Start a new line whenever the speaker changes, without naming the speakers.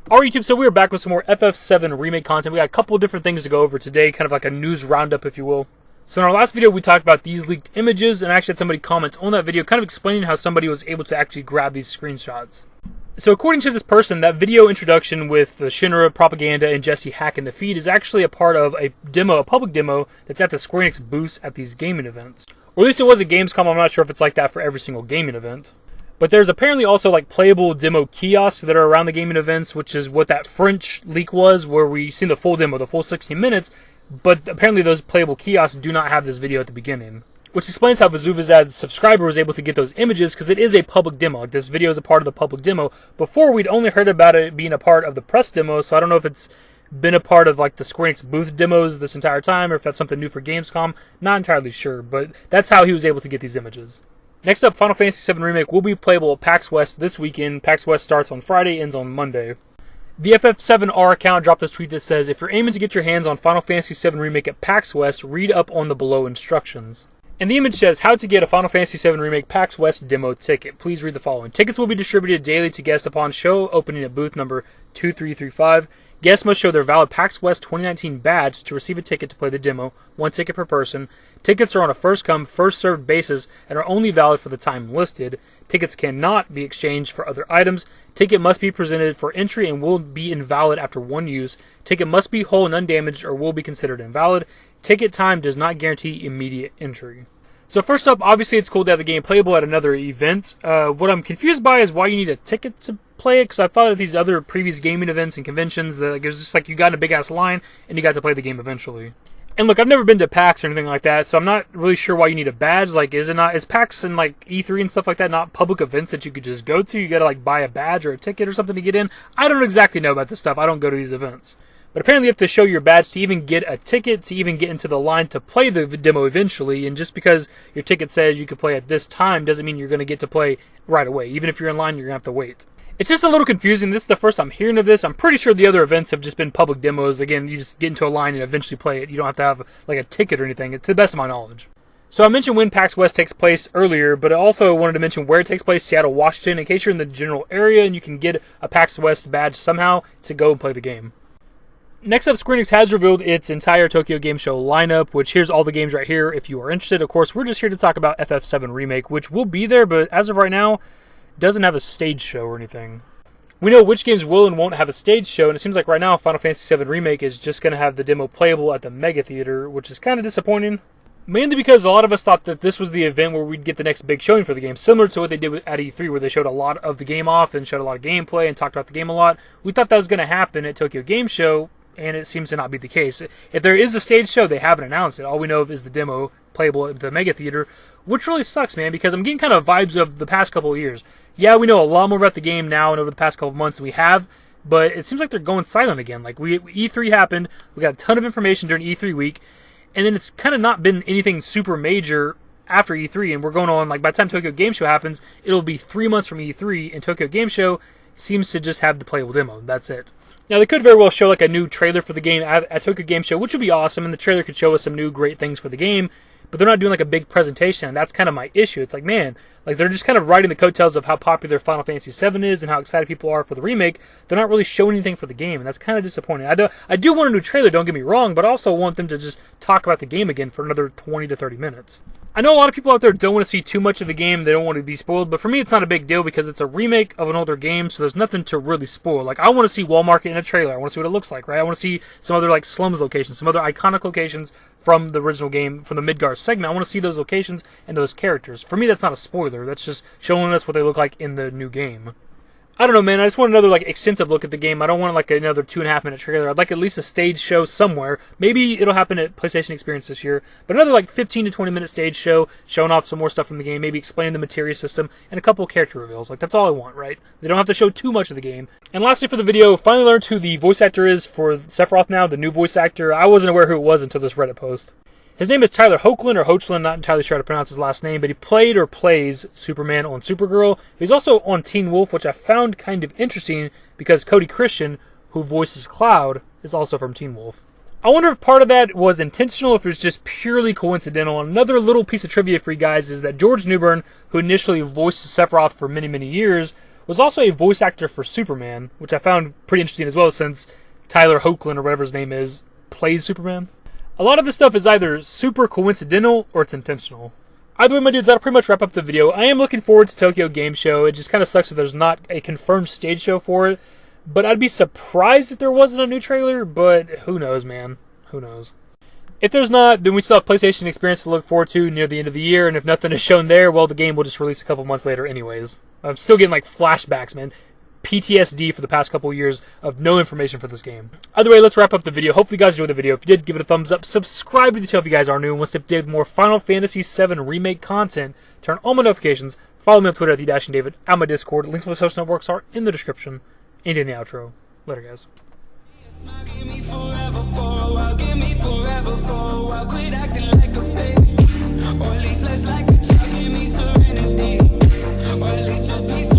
Alright YouTube, so we are back with some more FF7 Remake content. We got a couple of different things to go over today, kind of like a news roundup, if you will. So in our last video, we talked about these leaked images, and I actually had somebody comment on that video, kind of explaining how somebody was able to actually grab these screenshots. So according to this person, that video introduction with the Shinra propaganda and Jesse Hack in the feed is actually a part of a demo, a public demo, that's at the Square Enix booths at these gaming events. Or at least it was at Gamescom. I'm not sure if it's like that for every single gaming event. But there's apparently also like playable demo kiosks that are around the gaming events, which is what that French leak was, where we seen the full demo, the full 60 minutes, but apparently those playable kiosks do not have this video at the beginning. Which explains how Vazuvazad's subscriber was able to get those images, because it is a public demo. Like, this video is a part of the public demo. Before, we'd only heard about it being a part of the press demo, so I don't know if it's been a part of like the Square Enix booth demos this entire time, or if that's something new for Gamescom. Not entirely sure, but that's how he was able to get these images. Next up, Final Fantasy VII Remake will be playable at PAX West this weekend. PAX West starts on Friday, ends on Monday. The FF7R account dropped this tweet that says, if you're aiming to get your hands on Final Fantasy VII Remake at PAX West, read up on the below instructions. And the image says, how to get a Final Fantasy VII Remake PAX West demo ticket. Please read the following. Tickets will be distributed daily to guests upon show opening at booth number 2335. Guests must show their valid PAX West 2019 badge to receive a ticket to play the demo, 1 ticket per person. Tickets are on a first-come, first-served basis and are only valid for the time listed. Tickets cannot be exchanged for other items. Ticket must be presented for entry and will be invalid after 1 use. Ticket must be whole and undamaged or will be considered invalid. Ticket time does not guarantee immediate entry. So first up, obviously it's cool to have the game playable at another event. What I'm confused by is why you need a ticket to play it, because I thought of these other previous gaming events and conventions that it was just like you got in a big ass line and you got to play the game eventually. And look, I've never been to PAX or anything like that, so I'm not really sure why you need a badge. Like, is PAX and like E3 and stuff like that not public events that you could just go to? You gotta like buy a badge or a ticket or something to get in? I don't exactly know about this stuff. I don't go to these events. But apparently you have to show your badge to even get a ticket, to even get into the line to play the demo eventually. And just because your ticket says you could play at this time doesn't mean you're going to get to play right away. Even if you're in line, you're going to have to wait. It's just a little confusing. This is the first I'm hearing of this. I'm pretty sure the other events have just been public demos. Again, you just get into a line and eventually play it. You don't have to have like a ticket or anything, to the best of my knowledge. So I mentioned when PAX West takes place earlier, but I also wanted to mention where it takes place, Seattle, Washington, in case you're in the general area and you can get a PAX West badge somehow to go and play the game. Next up, Square Enix has revealed its entire Tokyo Game Show lineup, which here's all the games right here if you are interested. Of course, we're just here to talk about FF7 Remake, which will be there, but as of right now, doesn't have a stage show or anything. We know which games will and won't have a stage show, and it seems like right now Final Fantasy VII Remake is just going to have the demo playable at the Mega Theater, which is kind of disappointing. Mainly because a lot of us thought that this was the event where we'd get the next big showing for the game, similar to what they did at E3, where they showed a lot of the game off and showed a lot of gameplay and talked about the game a lot. We thought that was going to happen at Tokyo Game Show, and it seems to not be the case. If there is a stage show, they haven't announced it. All we know of is the demo playable at the Mega Theater, which really sucks, man, because I'm getting kind of vibes of the past couple of years. Yeah, we know a lot more about the game now and over the past couple of months than we have, but it seems like they're going silent again. Like, E3 happened, we got a ton of information during E3 week, and then it's kind of not been anything super major after E3, and we're going on, like, by the time Tokyo Game Show happens, it'll be 3 months from E3, and Tokyo Game Show seems to just have the playable demo. That's it. Now, they could very well show like a new trailer for the game at Tokyo Game Show, which would be awesome, and the trailer could show us some new great things for the game, but they're not doing like a big presentation, and that's kind of my issue. It's like, man, like they're just kind of riding the coattails of how popular Final Fantasy VII is and how excited people are for the remake. They're not really showing anything for the game, and that's kind of disappointing. I do want a new trailer, don't get me wrong, but I also want them to just talk about the game again for another 20 to 30 minutes. I know a lot of people out there don't want to see too much of the game, they don't want to be spoiled, but for me it's not a big deal because it's a remake of an older game, so there's nothing to really spoil. Like, I want to see Wall Market in a trailer, I want to see what it looks like, right? I want to see some other, like, slums locations, some other iconic locations from the original game, from the Midgar segment. I want to see those locations and those characters. For me, that's not a spoiler, that's just showing us what they look like in the new game. I don't know, man. I just want another like extensive look at the game. I don't want like another 2.5 minute trailer. I'd like at least a stage show somewhere. Maybe it'll happen at PlayStation Experience this year. But another like 15 to 20 minute stage show showing off some more stuff from the game. Maybe explaining the materia system and a couple of character reveals. Like, that's all I want, right? They don't have to show too much of the game. And lastly for the video, finally learned who the voice actor is for Sephiroth now, the new voice actor. I wasn't aware who it was until this Reddit post. His name is Tyler Hoechlin, or Hoechlin, not entirely sure how to pronounce his last name, but he played or plays Superman on Supergirl. He's also on Teen Wolf, which I found kind of interesting because Cody Christian, who voices Cloud, is also from Teen Wolf. I wonder if part of that was intentional, if it was just purely coincidental. Another little piece of trivia for you guys is that George Newbern, who initially voiced Sephiroth for many, many years, was also a voice actor for Superman, which I found pretty interesting as well, since Tyler Hoechlin, or whatever his name is, plays Superman. A lot of this stuff is either super coincidental or it's intentional. Either way, my dudes, that'll pretty much wrap up the video. I am looking forward to Tokyo Game Show. It just kind of sucks that there's not a confirmed stage show for it. But I'd be surprised if there wasn't a new trailer, but who knows, man. Who knows. If there's not, then we still have PlayStation Experience to look forward to near the end of the year, and if nothing is shown there, well, the game will just release a couple months later anyways. I'm still getting, like, flashbacks, man. PTSD for the past couple years of no information for this game. Either way, let's wrap up the video. Hopefully you guys enjoyed the video. If you did, give it a thumbs up. Subscribe to the channel if you guys are new and want to update more Final Fantasy VII Remake content. Turn on my notifications. Follow me on Twitter at TheDashingDavid. And my Discord. Links to my social networks are in the description and in the outro. Later, guys.
Give me forever for a while, give me forever for a while. Quit acting like a baby, or at least less like a child. Give me serenity, or at least just peace.